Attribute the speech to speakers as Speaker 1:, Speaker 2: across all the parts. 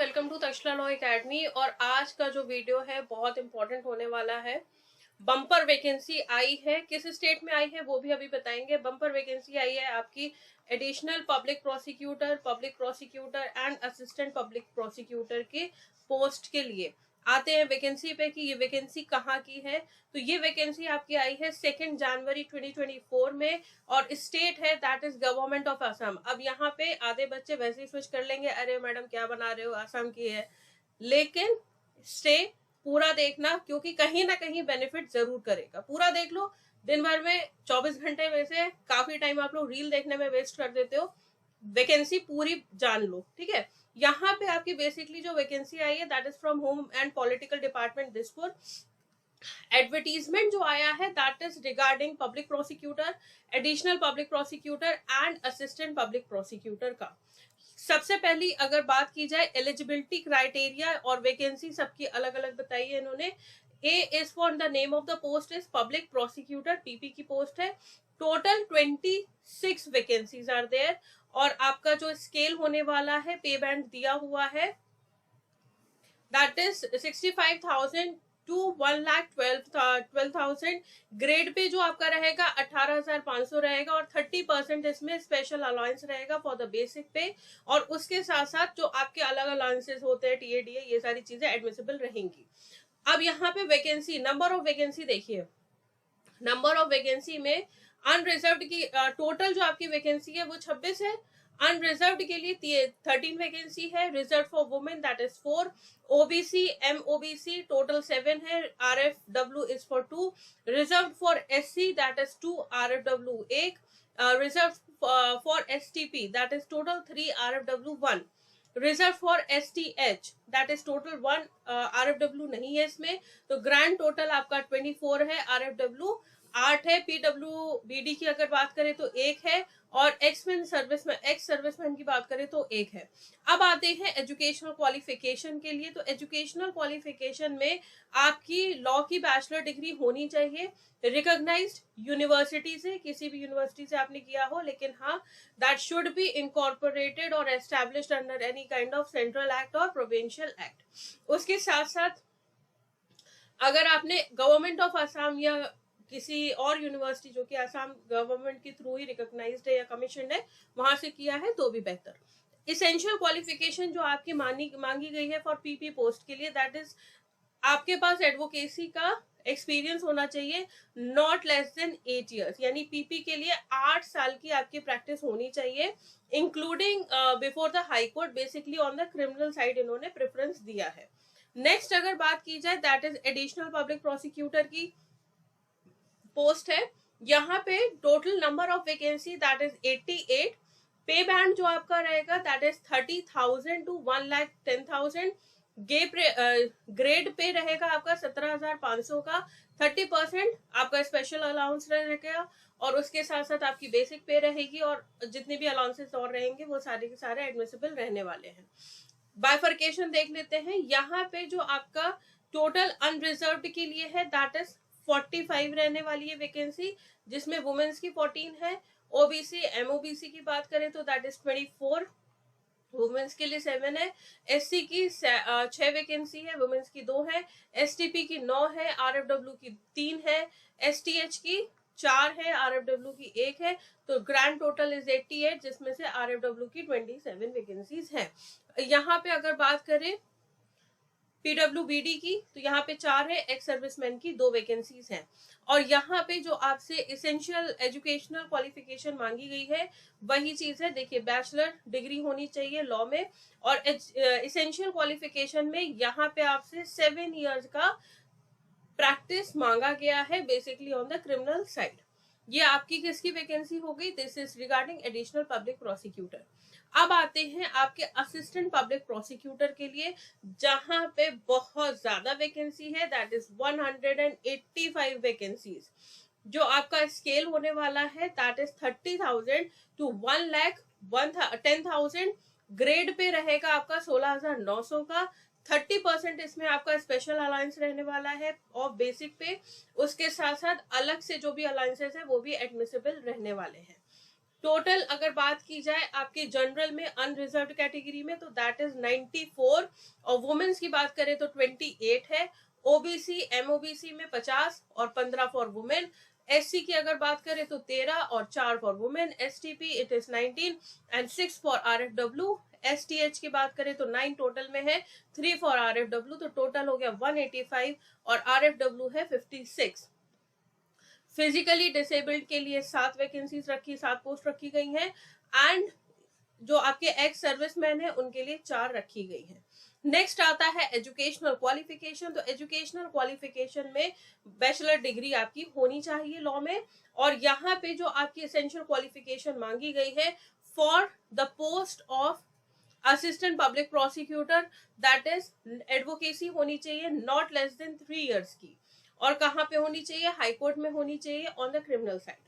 Speaker 1: Welcome to Takshila law academy. और आज का जो वीडियो है बहुत इंपॉर्टेंट होने वाला है। बम्पर वैकेंसी आई है, किस स्टेट में आई है वो भी अभी बताएंगे। बम्पर वैकेंसी आई है आपकी additional public prosecutor and assistant public prosecutor के पोस्ट के लिए। आते हैं वैकेंसी पे कि ये वैकेंसी कहाँ की है। तो ये वैकेंसी आपकी आई है 2 जनवरी 2024 में और स्टेट है that is government of Assam. अब यहाँ पे आधे बच्चे वैसे ही स्विच कर लेंगे, अरे मैडम क्या बना रहे हो, असम की है। लेकिन स्टे पूरा देखना, क्योंकि कहीं ना कहीं बेनिफिट जरूर करेगा। पूरा देख लो। दिन भर में 24 घंटे में से काफी टाइम आप लोग रील देखने में वेस्ट कर देते हो। वैकेंसी पूरी जान लो, ठीक है। यहाँ पे आपकी बेसिकली जो वैकेंसी आई है that is from home and political department Dispur. Advertisement जो आया है that is regarding public prosecutor, additional public prosecutor and assistant public prosecutor का। सबसे पहली अगर बात की जाए एलिजिबिलिटी क्राइटेरिया और वैकेंसी सबकी अलग अलग बताई है इन्होंने। A is for the name of the post is public prosecutor, PP की पोस्ट है। Total 26 vacancies are there. और आपका जो स्केल होने वाला है, पे बैंड दिया हुआ है that is 65,000 to 1,12,000। Grade pay जो आपका रहेगा 18,500 रहेगा और 30% इसमें स्पेशल अलाउंस रहेगा फॉर द बेसिक पे। और उसके साथ साथ जो आपके अलग अलाउंसेस होते हैं, टीएडीए, ये सारी चीजें एडमिसिबल रहेंगी। अब यहाँ पे वैकेंसी, नंबर ऑफ वैकेंसी देखिए। नंबर ऑफ वैकेंसी में अनरिजर्व्ड की टोटल जो आपकी वैकेंसी है वो 26 है। अनरिजर्व्ड के लिए 13 वैकेंसी है। Reserve for women that is 4। OBC MOBC total 7 है। RFW is for 2। Reserve for SC that is 2, RFW 1। Reserve for STP that is total 3, RFW 1। Reserve for STH that is total 1, RFW नहीं है इसमें। तो grand total आपका 24 है, आरएफडब्ल्यू 8 है। PWBD की अगर बात करें तो 1 है। और एक्स सर्विसमैन की बात करें तो 1 है। अब आते हैं एजुकेशनल क्वालिफिकेशन के लिए। तो एजुकेशनल क्वालिफिकेशन में आपकी लॉ की बैचलर डिग्री होनी चाहिए, रिकॉग्नाइज्ड यूनिवर्सिटी से, किसी भी यूनिवर्सिटी से आपने किया हो। लेकिन हाँ, दैट शुड बी इनकॉर्पोरेटेड और established under any kind of central act और प्रोविंशियल एक्ट। उसके साथ साथ अगर आपने गवर्नमेंट ऑफ असम या किसी और यूनिवर्सिटी जो कि असम गवर्नमेंट के थ्रू ही रिकॉग्नाइज्ड है या कमीशन है, वहां से किया है तो भी बेहतर। इसेंशियल क्वालिफिकेशन जो आपकी मांगी गई है फॉर पीपी पोस्ट के लिए दैट इज आपके पास एडवोकेसी का एक्सपीरियंस होना चाहिए, नॉट लेस देन 8 ईयर्स। यानी पीपी के लिए 8 साल की आपकी प्रैक्टिस होनी चाहिए, including before the high court. Basically on the criminal side इन्होंने प्रेफरेंस दिया है। नेक्स्ट अगर बात की जाए that is additional public prosecutor की पोस्ट है। यहाँ पे total number of vacancy that is 88। पे बैंड जो आपका रहेगा that is 30,000 to 1,10,000। Grade pay रहेगा आपका 17,500 का। 30% आपका स्पेशल अलाउंस रहेगा और उसके साथ साथ आपकी बेसिक पे रहेगी और जितने भी अलाउंसेस और रहेंगे वो सारे के सारे एडमिसिबल रहने वाले हैं। बाइफर्केशन देख लेते हैं। यहाँ पे जो आपका टोटल अनरिजर्व्ड के लिए है दैट इज 45 रहने वाली है वैकेंसी, जिसमें वुमेन्स की 14 है। ओबीसी एमओबीसी की बात करें तो दैट इज 24, वुमेन्स के लिए 7 है। एससी की 6 वैकेंसी है, वुमेन्स की 2 है। एसटीपी की 9 है, आरएफडब्ल्यू की 3 है। एसटीएच की 4 है, आरएफडब्ल्यू की 1 है। तो ग्रैंड टोटल इज 88, जिसमें से आरएफडब्ल्यू की 27 वैकेंसीज है। यहाँ पे अगर बात करें पीडब्ल्यूबीडी की तो यहाँ पे 4 है, एक्स सर्विसमैन की 2 वैकेंसीज हैं। और यहाँ पे जो आपसे इसेंशियल एजुकेशनल क्वालिफिकेशन मांगी गई है वही चीज है। देखिए, बैचलर डिग्री होनी चाहिए लॉ में और इसेंशियल क्वालिफिकेशन में यहाँ पे आपसे 7 इयर्स का प्रैक्टिस मांगा गया है, basically on the criminal side. ये आपकी किसकी वैकेंसी हो गई? This is regarding additional public prosecutor. अब आते हैं आपके असिस्टेंट पब्लिक प्रोसिक्यूटर के लिए, जहां पे बहुत ज्यादा वैकेंसी है दैट इज 185 वैकेंसीज। जो आपका स्केल होने वाला है that is 30,000 to 1,10,000। Grade pay रहेगा आपका 16,900 का। 30% इसमें आपका स्पेशल अलायंस रहने वाला है और बेसिक पे। उसके साथ साथ अलग से जो भी अलायंसेस है वो भी एडमिसिबल रहने वाले हैं। टोटल अगर बात की जाए आपके जनरल में अनरिजर्व्ड कैटेगरी में तो दैट इज 94 और वुमेन्स की बात करें तो 28 है। ओबीसी एमओबीसी में 50 और 15 फॉर वुमेन। एससी की अगर बात करें तो 13 और 4 for women. STP it is 19 and 6 for RFW. STH की बात करें तो 9 टोटल में है, 3 फॉर आरएफडब्ल्यू, तो टोटल हो गया 185 और आरएफडब्ल्यू है 56। फिजिकली डिसेबल्ड के लिए 7 वैकेंसीज रखी, 7 पोस्ट रखी गई हैं एंड जो आपके एक्स सर्विसमैन है उनके लिए 4 रखी गई हैं। नेक्स्ट आता है एजुकेशनल क्वालिफिकेशन। तो एजुकेशनल क्वालिफिकेशन में बैचलर डिग्री आपकी होनी चाहिए लॉ में, और यहाँ पे जो आपकी एसेंशियल क्वालिफिकेशन मांगी गई है for the post of assistant public prosecutor that is advocacy होनी चाहिए नॉट लेस देन 3 इयर्स की, और कहाँ पे होनी चाहिए, हाई कोर्ट में होनी चाहिए on the criminal side.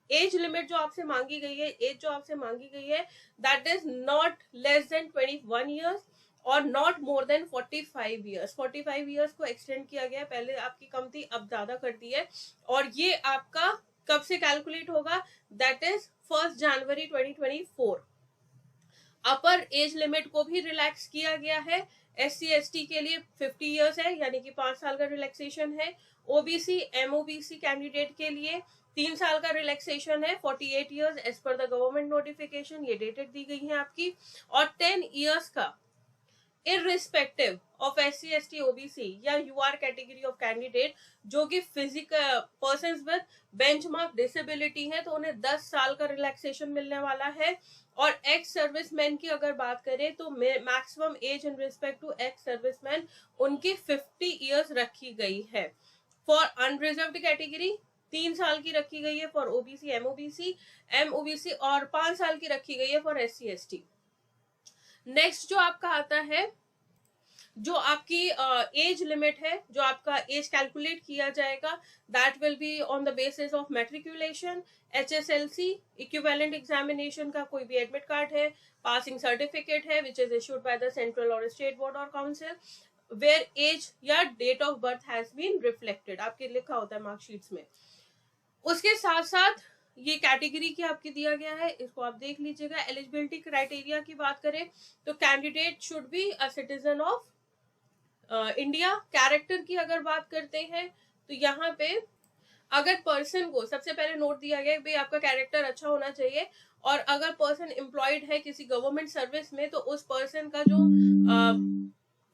Speaker 1: Age limit जो आपसे मांगी गई है, एज जो आपसे मांगी गई है that is not less than 21 years और not more than 45 years. 45 years को एक्सटेंड किया गया, पहले आपकी कम थी अब ज्यादा कर दी है, और ये आपका कब से कैलकुलेट होगा, that is 1 January 2024। Upper age limit को भी रिलैक्स किया गया है। SC ST के लिए 50 इयर्स है, यानी कि 5 साल का रिलैक्सेशन है। ओबीसी एमओबीसी कैंडिडेट के लिए 3 साल का रिलैक्सेशन है, 48 इयर्स एज पर द गवर्नमेंट नोटिफिकेशन, ये डेटेड दी गई है आपकी, और 10 इयर्स का irrespective of SC ST OBC या UR कैटेगरी ऑफ कैंडिडेट जो कि physical persons with benchmark disability है तो उन्हें 10 साल का रिलैक्सेशन मिलने वाला है। और एक्स सर्विसमैन की अगर बात करें तो maximum age in respect to ex serviceman उनकी 50 इयर्स रखी गई है। फॉर अनरिजर्व्ड कैटेगरी 3 साल की रखी गई है फॉर ओबीसी एमओबीसी और 5 साल की रखी गई है फॉर SC ST। नेक्स्ट जो आपका आता है, जो आपकी एज लिमिट है, जो आपका एज कैलकुलेट किया जाएगा that will be on the basis of matriculation, HSLC, equivalent examination का कोई भी एडमिट कार्ड है, पासिंग सर्टिफिकेट है which is issued by the central और स्टेट बोर्ड और काउंसिल, वेयर एज या date of birth has been reflected, आपके लिखा होता है मार्कशीट्स में। उसके साथ साथ ये कैटेगरी की आपकी दिया गया है, इसको आप देख लीजिएगा। एलिजिबिलिटी क्राइटेरिया की बात करें तो candidate should be a citizen of India. Character की अगर बात करते हैं तो यहाँ पे अगर पर्सन को सबसे पहले नोट दिया गया भाई आपका कैरेक्टर अच्छा होना चाहिए, और अगर पर्सन एम्प्लॉयड है किसी गवर्नमेंट सर्विस में तो उस पर्सन का जो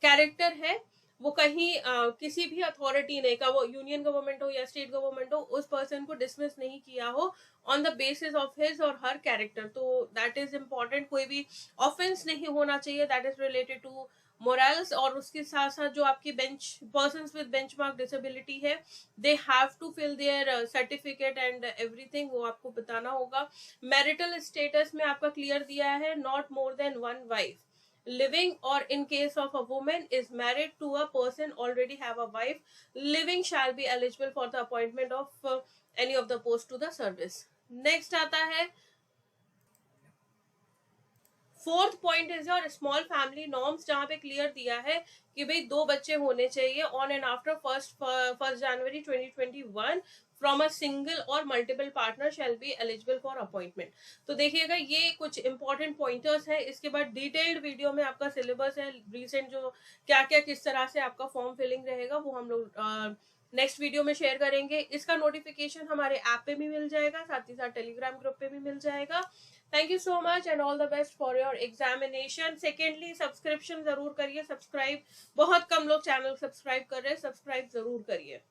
Speaker 1: कैरेक्टर है वो कहीं किसी भी अथॉरिटी ने का, वो यूनियन गवर्नमेंट हो या स्टेट गवर्नमेंट हो, उस पर्सन को डिसमिस नहीं किया हो on the basis of his और हर कैरेक्टर, तो दैट इज इम्पोर्टेंट। कोई भी ऑफेंस नहीं होना चाहिए that is related to morals. और उसके साथ साथ जो आपकी पर्सन्स विद बेंचमार्क डिसेबिलिटी है they have to fill their certificate and everything, वो आपको बताना होगा। मैरिटल स्टेटस में आपका क्लियर दिया है not more then 1 wife living, or in case of a woman is married to a person already have a wife living shall be eligible for the appointment of any of the post to the service. Next आता है 4th point is your small family norms, जहां पे clear दिया है कि भाई 2 बच्चे होने चाहिए on and after 1 January 2021 from a single or multiple partner shall be eligible for appointment. तो देखिएगा ये कुछ इंपॉर्टेंट पॉइंटर्स है। इसके बाद डिटेल्ड वीडियो में आपका सिलेबस है, रिसेंट जो क्या क्या किस तरह से आपका फॉर्म फिलिंग रहेगा वो हम लोग नेक्स्ट वीडियो में शेयर करेंगे। इसका नोटिफिकेशन हमारे ऐप पे भी मिल जाएगा, साथ ही साथ टेलीग्राम ग्रुप पे भी मिल जाएगा। Thank you so much and all the best for your examination. Secondly subscription जरूर करिए, सब्सक्राइब बहुत कम लोग चैनल सब्सक्राइब कर रहे हैं, सब्सक्राइब जरूर करिए।